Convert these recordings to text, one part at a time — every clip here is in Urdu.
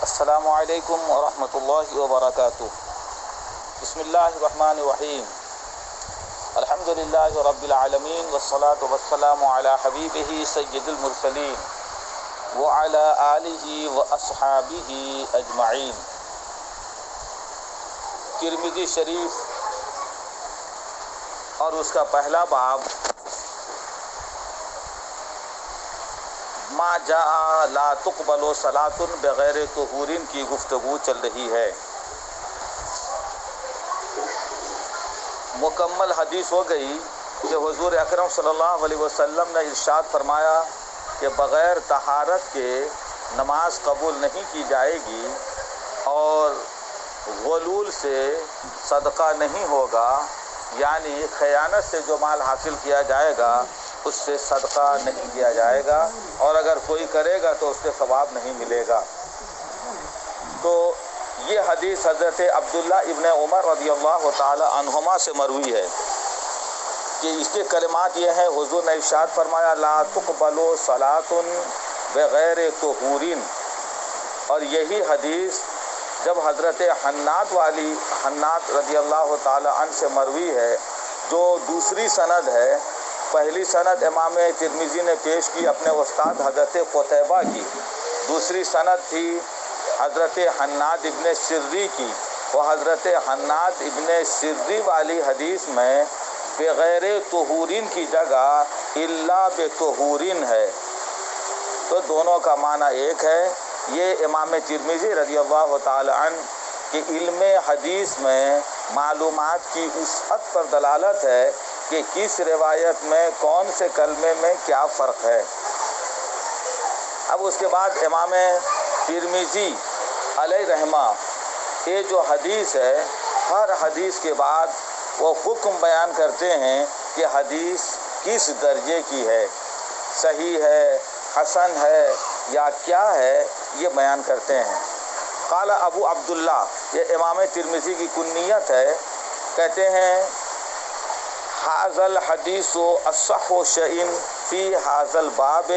السلام علیکم ورحمۃ اللہ وبرکاتہ۔ بسم اللہ الرحمن الرحیم۔ الحمد للہ رب العالمین والصلاة والسلام علی حبیبہ سید المرسلین وعلی آلہ واصحابہ اجمعین۔ ترمذی شریف اور اس کا پہلا باب ما جاء لا تقبل صلاۃ بغیر طہور کی گفتگو چل رہی ہے۔ مکمل حدیث ہو گئی کہ حضور اکرم صلی اللہ علیہ وسلم نے ارشاد فرمایا کہ بغیر طہارت کے نماز قبول نہیں کی جائے گی اور غلول سے صدقہ نہیں ہوگا، یعنی خیانت سے جو مال حاصل کیا جائے گا اس سے صدقہ نہیں کیا جائے گا، اور اگر کوئی کرے گا تو اس سے ثواب نہیں ملے گا۔ تو یہ حدیث حضرت عبداللہ ابن عمر رضی اللہ تعالی عنہما سے مروی ہے کہ اس کے کلمات یہ ہیں، حضور نے ارشاد فرمایا لا تقبل صلاۃ بغیر طہور، اور یہی حدیث جب حضرت حناد رضی اللہ تعالی عنہ سے مروی ہے، جو دوسری سند ہے۔ پہلی سند امام ترمذی نے پیش کی اپنے استاد حضرت قتیبہ کی، دوسری سند تھی حضرت حناد ابن سری کی۔ وہ حضرت حناد ابن سری والی حدیث میں بغیر طہورین کی جگہ الا بطہورین ہے، تو دونوں کا معنی ایک ہے۔ یہ امام ترمذی رضی اللہ تعالی عنہ کے علم حدیث میں معلومات کی اس حد پر دلالت ہے کہ کس روایت میں کون سے کلمے میں کیا فرق ہے۔ اب اس کے بعد امام ترمذی علیہ رحمہ یہ جو حدیث ہے، ہر حدیث کے بعد وہ حکم بیان کرتے ہیں کہ حدیث کس درجے کی ہے، صحیح ہے، حسن ہے یا کیا ہے، یہ بیان کرتے ہیں۔ قال ابو عبداللہ، یہ امام ترمذی کی کنیت ہے، کہتے ہیں ھذا الحدیث اصح شیء فی ھذا الباب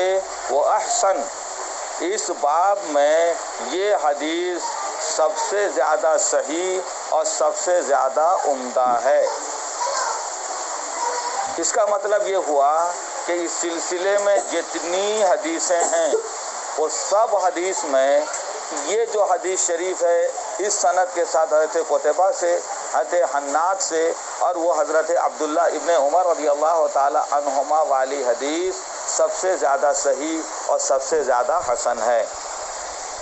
واحسن، اس باب میں یہ حدیث سب سے زیادہ صحیح اور سب سے زیادہ عمدہ ہے۔ اس کا مطلب یہ ہوا کہ اس سلسلے میں جتنی حدیثیں ہیں وہ سب حدیث میں یہ جو حدیث شریف ہے اس سند کے ساتھ حضرت قتیبہ سے، حضرت حناد سے، اور وہ حضرت عبداللہ ابن عمر رضی اللہ تعالی عنہما والی حدیث سب سے زیادہ صحیح اور سب سے زیادہ حسن ہے۔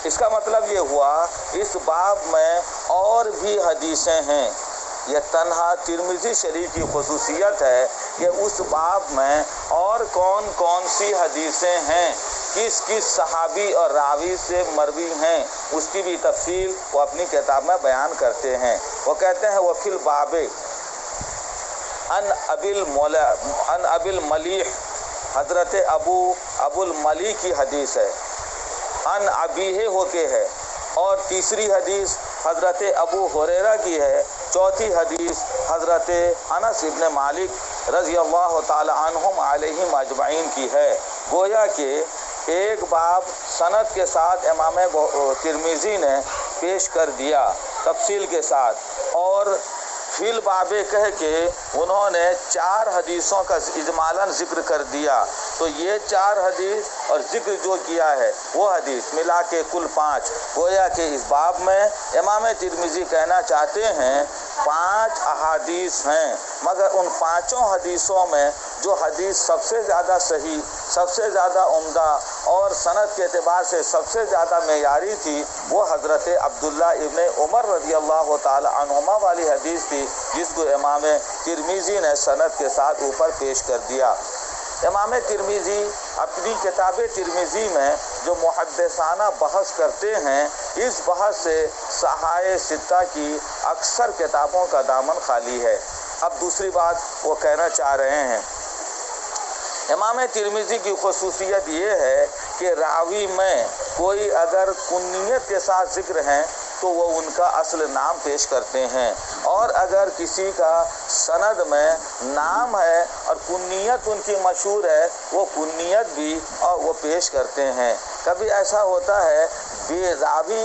اس کا مطلب یہ ہوا اس باب میں اور بھی حدیثیں ہیں۔ یہ تنہا ترمذی شریف کی خصوصیت ہے کہ اس باب میں اور کون کون سی حدیثیں ہیں، کس کس صحابی اور راوی سے مروی ہیں، اس کی بھی تفصیل وہ اپنی کتاب میں بیان کرتے ہیں۔ وہ کہتے ہیں وفی الباب ان ابی الملیح، حضرت ابو الملیح کی حدیث ہے، ان ابیہ ہو کے ہے، اور تیسری حدیث حضرت ابو ہریرہ کی ہے، چوتھی حدیث حضرت انس ابن مالک رضی اللہ تعالی عنہم علیہم اجمعین کی ہے۔ گویا کہ ایک باب سند کے ساتھ امام ترمذی نے پیش کر دیا تفصیل کے ساتھ، اور فی الباب کہہ کے انہوں نے 4 حدیثوں کا اجمالاً ذکر کر دیا۔ تو یہ 4 حدیث اور ذکر جو کیا ہے وہ حدیث ملا کے کل 5، گویا کہ اس باب میں امام ترمذی کہنا چاہتے ہیں 5 احادیث ہیں، مگر ان 5 حدیثوں میں جو حدیث سب سے زیادہ صحیح، سب سے زیادہ عمدہ اور سند کے اعتبار سے سب سے زیادہ معیاری تھی وہ حضرت عبداللہ ابن عمر رضی اللہ تعالی عنہما والی حدیث تھی، جس کو امام ترمذی نے سند کے ساتھ اوپر پیش کر دیا۔ امام ترمذی اپنی کتاب ترمذی میں جو محدثانہ بحث کرتے ہیں، اس بحث سے صحائح ستہ کی اکثر کتابوں کا دامن خالی ہے۔ اب دوسری بات وہ کہنا چاہ رہے ہیں، امام ترمذی کی خصوصیت یہ ہے کہ راوی میں کوئی اگر کنیت کے ساتھ ذکر ہیں تو وہ ان کا اصل نام پیش کرتے ہیں، اور اگر کسی کا سند میں نام ہے اور کنیت ان کی مشہور ہے وہ کنیت بھی اور وہ پیش کرتے ہیں۔ کبھی ایسا ہوتا ہے راوی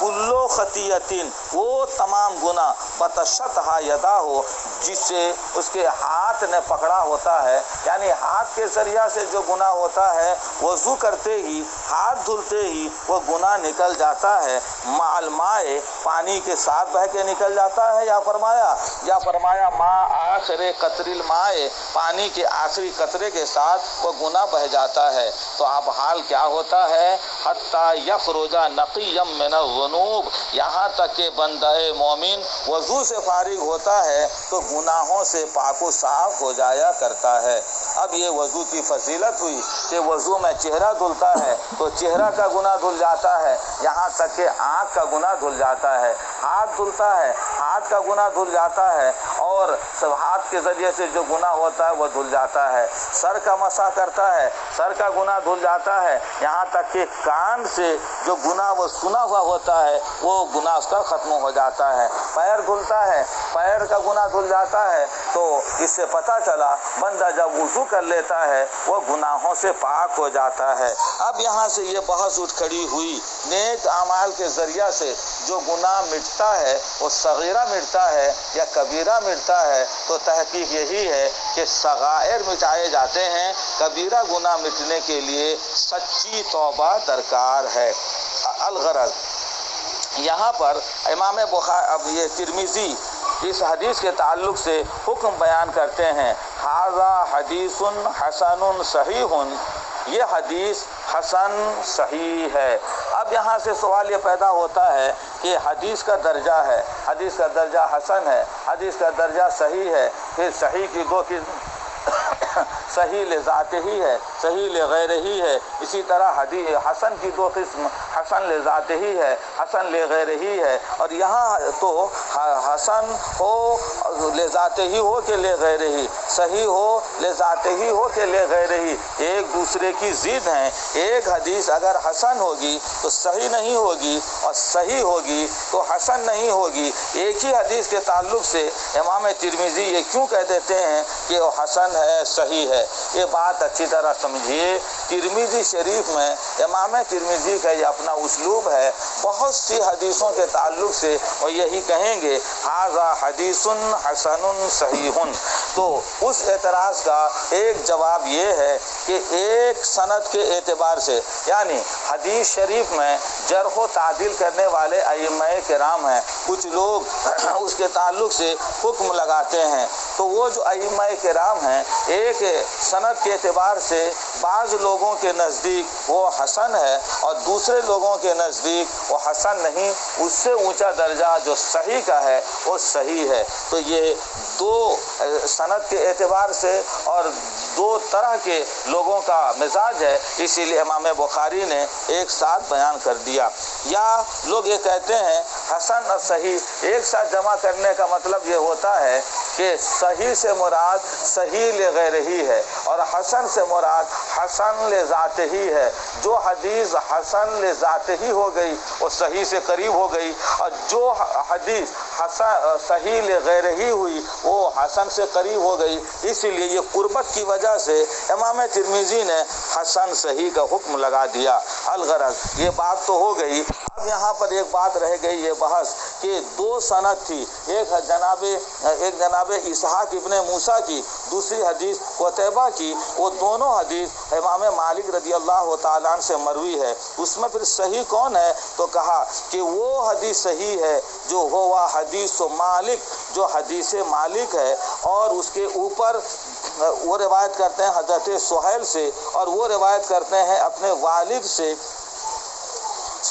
کلو خطیتن، وہ تمام گناہ بطشتہا یدا ہو، جس سے اس کے ہاتھ نے پکڑا ہوتا ہے، یعنی ہاتھ کے ذریعہ سے جو گناہ ہوتا ہے وضو کرتے ہی ہاتھ دھلتے ہی وہ گناہ نکل جاتا ہے، مع الماء، پانی کے ساتھ بہ کے نکل جاتا ہے، یا فرمایا ما آخر قطر الماء، پانی کے آخری قطرے کے ساتھ وہ گناہ بہ جاتا ہے۔ تو اب حال کیا ہوتا ہے، حتی یخرج نقیا من الذنوب، یہاں تک کہ بندہ مومن وضو سے فارغ ہوتا ہے تو گناہوں سے پاک و صاف ہو جایا کرتا ہے۔ اب یہ وضو کی فضیلت ہوئی کہ وضو میں چہرہ دھلتا ہے تو چہرہ کا گناہ دھل جاتا ہے، یہاں تک کہ آنکھ کا گناہ دھل جاتا ہے، ہاتھ دھلتا ہے، ہاتھ کا گناہ دھل جاتا ہے، اور سب ہاتھ کے ذریعے سے جو گناہ ہوتا ہے وہ دھل جاتا ہے، سر کا مسح کرتا ہے، سر کا گناہ دھل جاتا ہے، یہاں تک کہ کان سے جو گناہ وہ سنا ہوا ہوتا ہے وہ گناہ اس کا ختم ہو جاتا ہے، پیر دھلتا ہے، پیر کا گناہ دھل جاتا ہے۔ تو اس سے پتہ چلا بندہ جب وضو کر لیتا ہے وہ گناہوں سے پاک ہو جاتا ہے۔ اب یہاں سے یہ بحث اٹھ کھڑی ہوئی، نیک اعمال کے ذریعہ سے جو گناہ مٹتا ہے وہ صغیرہ مٹتا ہے یا کبیرہ مٹتا ہے؟ تو تحقیق یہی ہے کہ صغائر مٹائے جاتے ہیں، کبیرہ گناہ مٹنے کے لیے سچی توبہ درکار ہے۔ الغرض یہاں پر امام بخاری، اب یہ ترمذی اس حدیث کے تعلق سے حکم بیان کرتے ہیں، ھذا حدیث حسن صحیح، یہ حدیث حسن صحیح ہے۔ اب یہاں سے سوال یہ پیدا ہوتا ہے کہ حدیث کا درجہ ہے، حدیث کا درجہ حسن ہے، حدیث کا درجہ صحیح ہے، پھر صحیح کی دو قسم، صحیح لذات ہی ہے، صحیح لغیر ہی ہے، اسی طرح حدیث حسن کی دو قسم، حسن لذات ہی ہے، حسن لغیر ہی ہے، اور یہاں تو حسن ہو لذات ہی ہو کہ لغیر ہی، صحیح ہو لذات ہی ہو کہ لغیر ہی، ایک دوسرے کی ضد ہیں۔ ایک حدیث اگر حسن ہوگی تو صحیح نہیں ہوگی، اور صحیح ہوگی تو حسن نہیں ہوگی۔ ایک ہی حدیث کے تعلق سے امام ترمذی یہ کیوں کہہ دیتے ہیں کہ وہ حسن ہے، صحیح ہے؟ یہ بات اچھی طرح سمجھیے، ترمذی شریف میں امام ترمذی کا یہ اپنا اسلوب ہے، بہت سی حدیثوں کے تعلق سے وہ یہی کہیں گے ھذا حدیث حسن صحیح۔ تو اس اعتراض کا ایک جواب یہ ہے کہ ایک سند کے اعتبار سے، یعنی حدیث شریف میں جرح و تعدیل کرنے والے ائمہ کرام ہیں، کچھ لوگ اس کے تعلق سے حکم لگاتے ہیں، تو وہ جو ائمہ کرام ہیں ایک سند کے اعتبار سے بعض لوگوں کے نزدیک وہ حسن ہے اور دوسرے لوگوں کے نزدیک وہ حسن نہیں، اس سے اونچا درجہ جو صحیح کا ہے وہ صحیح ہے۔ تو یہ دو سند کے اعتبار سے اور دو طرح کے لوگوں کا مزاج ہے، اسی لیے امام بخاری نے ایک ساتھ بیان کر دیا۔ یا لوگ یہ کہتے ہیں حسن اور صحیح ایک ساتھ جمع کرنے کا مطلب یہ ہوتا ہے کہ صحیح سے مراد صحیح لغیر ہی ہے اور حسن سے مراد حسن لذات ہی ہے۔ جو حدیث حسن لذات ہی ہو گئی وہ صحیح سے قریب ہو گئی، اور جو حدیث حسن صحیح لغیر ہی ہوئی وہ حسن سے قریب ہو گئی، اسی لیے یہ قربت کی وجہ سے امام ترمذی نے حسن صحیح کا حکم لگا دیا۔ الغرض یہ بات تو ہو گئی، اب یہاں پر ایک بات رہ گئی یہ بحث کہ دو سند تھی، ایک جناب اسحاق ابن موسیٰ کی، دوسری حدیث قتیبہ کی، وہ دونوں حدیث امام مالک رضی اللہ تعالیٰ عنہ سے مروی ہے۔ اس میں پھر صحیح کون ہے؟ تو کہا کہ وہ حدیث صحیح ہے جو ہوا حدیث مالک، جو حدیث مالک ہے، اور اس کے اوپر وہ روایت کرتے ہیں حضرت سہیل سے، اور وہ روایت کرتے ہیں اپنے والد سے،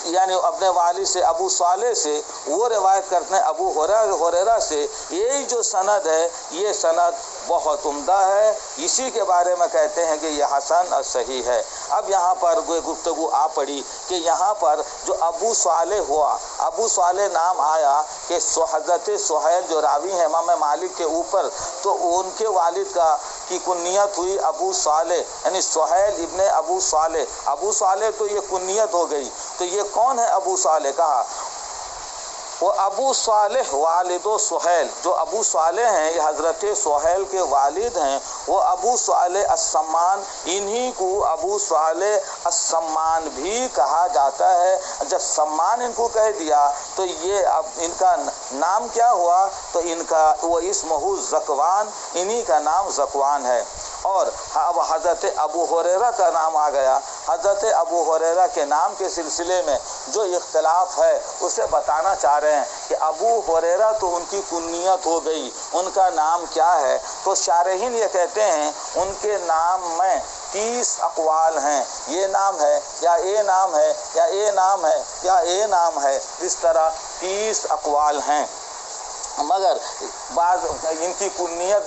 یعنی اپنے والد سے ابو صالح سے، وہ روایت کرتے ہیں ابو ہریرہ سے۔ یہی جو سند ہے یہ سند بہت عمدہ ہے، اسی کے بارے میں کہتے ہیں کہ یہ حسن اور صحیح ہے۔ اب یہاں پر کوئی گفتگو آ پڑی کہ یہاں پر جو ابو صالح ہوا، ابو صالح نام آیا کہ حضرت سہیل جو راوی ہیں امام مالک کے اوپر، تو ان کے والد کی کنیت ہوئی ابو صالح، یعنی سہیل ابن ابو صالح۔ ابو صالح تو یہ کنیت ہو گئی، تو یہ کون ہے ابو صالح؟ کہا وہ ابو صالح والد و سہیل، جو ابو صالح ہیں یہ حضرت سہیل کے والد ہیں، وہ ابو صالح السمان، انہی کو ابو صالح السمان بھی کہا جاتا ہے۔ جب سمان ان کو کہہ دیا تو یہ اب ان کا نام کیا ہوا؟ تو ان کا وہ اسمہ ذکوان، انہی کا نام ذکوان ہے۔ اور اب حضرت ابو ہریرہ کا نام آ گیا۔ حضرت ابو ہریرہ کے نام کے سلسلے میں جو اختلاف ہے اسے بتانا چاہ رہے ہیں کہ ابو ہریرہ تو ان کی کنیت ہو گئی، ان کا نام کیا ہے؟ تو شارحین یہ کہتے ہیں ان کے نام میں 30 اقوال ہیں، یہ نام ہے یا اے نام ہے یا اے نام ہے یا اے نام ہے، اس طرح 30 اقوال ہیں۔ مگر بعض ان کی کنیت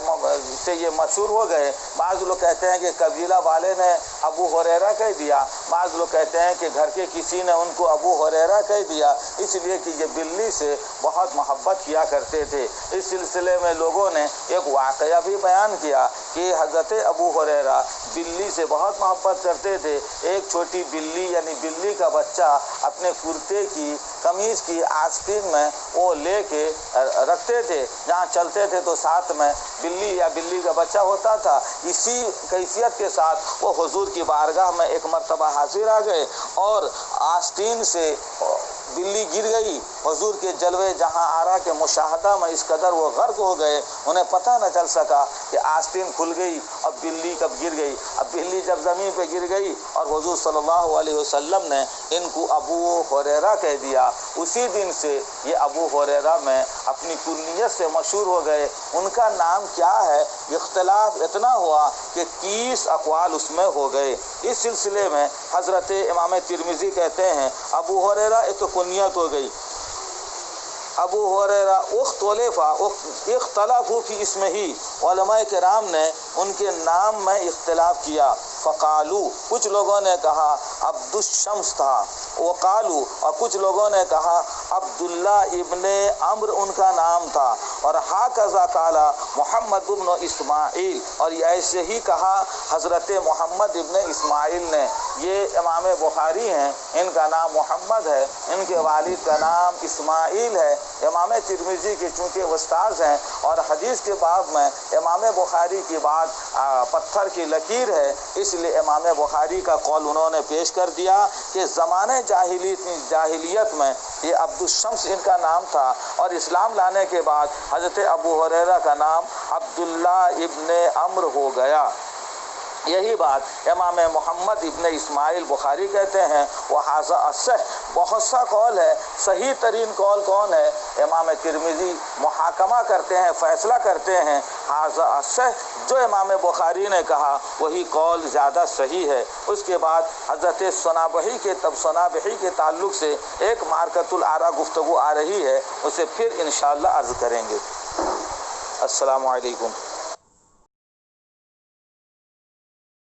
سے یہ مشہور ہو گئے۔ بعض لوگ کہتے ہیں کہ قبیلہ والے نے ابو ہریرہ کہہ دیا، بعض لوگ کہتے ہیں کہ گھر کے کسی نے ان کو ابو ہریرہ کہہ دیا، اس لیے کہ یہ بلی سے بہت محبت کیا کرتے تھے۔ اس سلسلے میں لوگوں نے ایک واقعہ بھی بیان کیا کہ حضرت ابو ہریرہ بلی سے بہت محبت کرتے تھے۔ ایک چھوٹی بلی یعنی بلی کا بچہ اپنے کرتے کی قمیض کی آستین میں وہ لے کے رکھتے تھے، جہاں چلتے تھے تو ساتھ میں بلی یا بلی کا بچہ ہوتا تھا۔ اسی کیفیت کے ساتھ وہ حضور کی بارگاہ میں ایک مرتبہ حاضر آ گئے اور آستین سے بلی گر گئی۔ حضور کے جلوے جہاں آرا کے مشاہدہ میں اس قدر وہ غرق ہو گئے، انہیں پتہ نہ چل سکا کہ آستین کھل گئی اور بلی کب گر گئی۔ اب بلی جب زمین پہ گر گئی اور حضور صلی اللہ علیہ وسلم نے ان کو ابو ہریرہ کہہ دیا، اسی دن سے یہ ابو ہریرہ میں اپنی کنیت سے مشہور ہو گئے۔ ان کا نام کیا ہے؟ اختلاف اتنا ہوا کہ 30 اقوال اس میں ہو گئے۔ اس سلسلے میں حضرت امام ترمذی کہتے ہیں ابو ہریرہ ایک تو کنیت ہو گئی، ابو ہریرہ اختلافوا فی اسمہ، علماء کرام نے ان کے نام میں اختلاف کیا۔ فقالو، کچھ لوگوں نے کہا عبد الشمس تھا، وقالو، اور کچھ لوگوں نے کہا عبداللہ ابن عمر ان کا نام تھا، اور ہاکذا قال محمد ابن اسماعیل، اور ایسے ہی کہا حضرت محمد ابن اسماعیل نے۔ یہ امام بخاری ہیں، ان کا نام محمد ہے، ان کے والد کا نام اسماعیل ہے۔ امام ترمذی کے چونکہ استاذ ہیں اور حدیث کے باب میں امام بخاری کی بات پتھر کی لکیر ہے، اس لیے امام بخاری کا قول انہوں نے پیش کر دیا کہ زمانے جاہلیت میں یہ عبد الشمس ان کا نام تھا، اور اسلام لانے کے بعد حضرت ابو ہریرہ کا نام عبداللہ ابن عمر ہو گیا۔ یہی بات امام محمد ابن اسماعیل بخاری کہتے ہیں وَحَذَا الصَّحْ، بہت سا قول ہے، صحیح ترین قول کون ہے؟ امام ترمذی محاکمہ کرتے ہیں، فیصلہ کرتے ہیں حَذَا الصَّحْ، جو امام بخاری نے کہا وہی قول زیادہ صحیح ہے۔ اس کے بعد حضرت صنابحی کے تعلق سے ایک معرکۃ الآراء گفتگو آ رہی ہے، اسے پھر انشاءاللہ عرض کریں گے۔ السلام علیکم۔